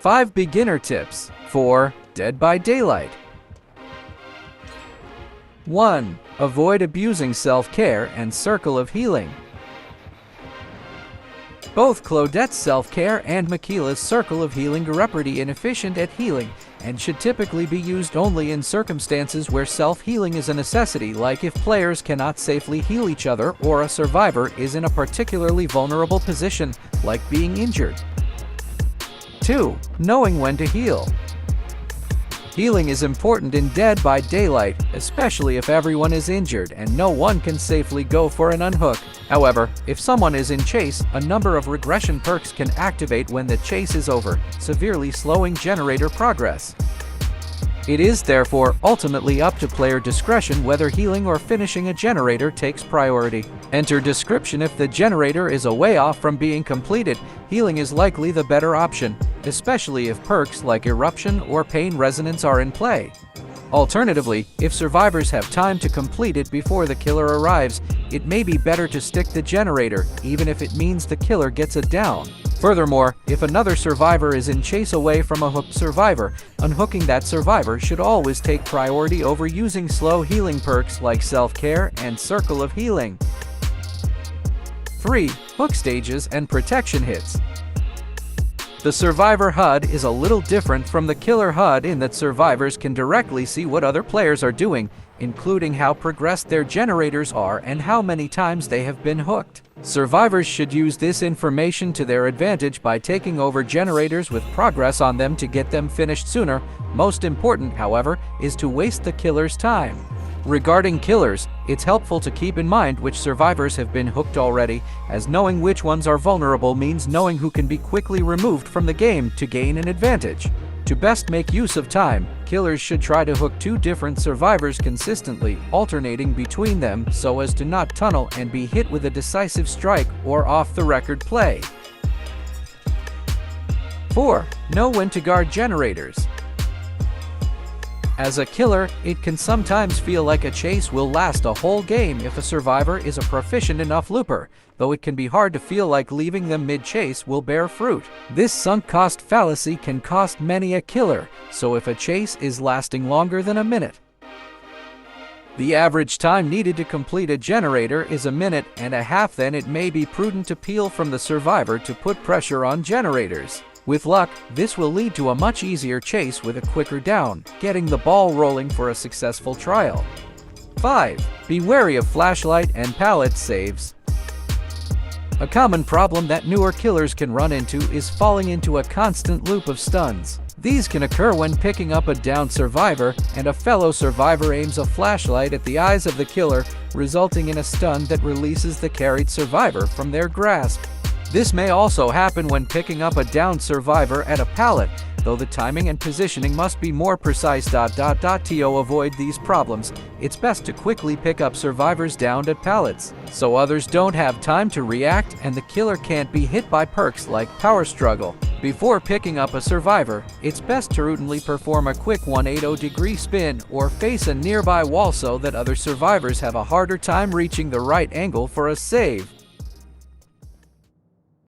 5 beginner tips for Dead by Daylight. 1. Avoid abusing self-care and Circle of Healing. Both Claudette's self-care and Miquella's Circle of Healing are pretty inefficient at healing and should typically be used only in circumstances where self-healing is a necessity, like if players cannot safely heal each other or a survivor is in a particularly vulnerable position, like being injured. 2. Knowing when to heal. Healing is important in Dead by Daylight, especially if everyone is injured and no one can safely go for an unhook. However, if someone is in chase, a number of regression perks can activate when the chase is over, severely slowing generator progress. It is therefore ultimately up to player discretion whether healing or finishing a generator takes priority. Enter description. If the generator is a way off from being completed, healing is likely the better option, especially if perks like Eruption or Pain Resonance are in play. Alternatively, if survivors have time to complete it before the killer arrives, it may be better to stick the generator, even if it means the killer gets a down. Furthermore, if another survivor is in chase away from a hooked survivor, unhooking that survivor should always take priority over using slow healing perks like Self-Care and Circle of Healing. 3. Hook stages and protection hits. The survivor HUD is a little different from the killer HUD in that survivors can directly see what other players are doing, including how progressed their generators are and how many times they have been hooked. Survivors should use this information to their advantage by taking over generators with progress on them to get them finished sooner. Most important, however, is to waste the killer's time. Regarding killers, it's helpful to keep in mind which survivors have been hooked already, as knowing which ones are vulnerable means knowing who can be quickly removed from the game to gain an advantage. To best make use of time, killers should try to hook 2 different survivors consistently, alternating between them so as to not tunnel and be hit with a decisive strike or off-the-record play. 4. Know when to guard generators. As a killer, it can sometimes feel like a chase will last a whole game if a survivor is a proficient enough looper, though it can be hard to feel like leaving them mid-chase will bear fruit. This sunk cost fallacy can cost many a killer, so if a chase is lasting longer than a minute, the average time needed to complete a generator is 1.5 minutes, then it may be prudent to peel from the survivor to put pressure on generators. With luck, this will lead to a much easier chase with a quicker down, getting the ball rolling for a successful trial. 5. Be wary of flashlight and pallet saves. A common problem that newer killers can run into is falling into a constant loop of stuns. These can occur when picking up a downed survivor and a fellow survivor aims a flashlight at the eyes of the killer, resulting in a stun that releases the carried survivor from their grasp. This may also happen when picking up a downed survivor at a pallet, though the timing and positioning must be more precise. To avoid these problems, it's best to quickly pick up survivors downed at pallets, so others don't have time to react and the killer can't be hit by perks like Power Struggle. Before picking up a survivor, it's best to routinely perform a quick 180-degree spin or face a nearby wall so that other survivors have a harder time reaching the right angle for a save.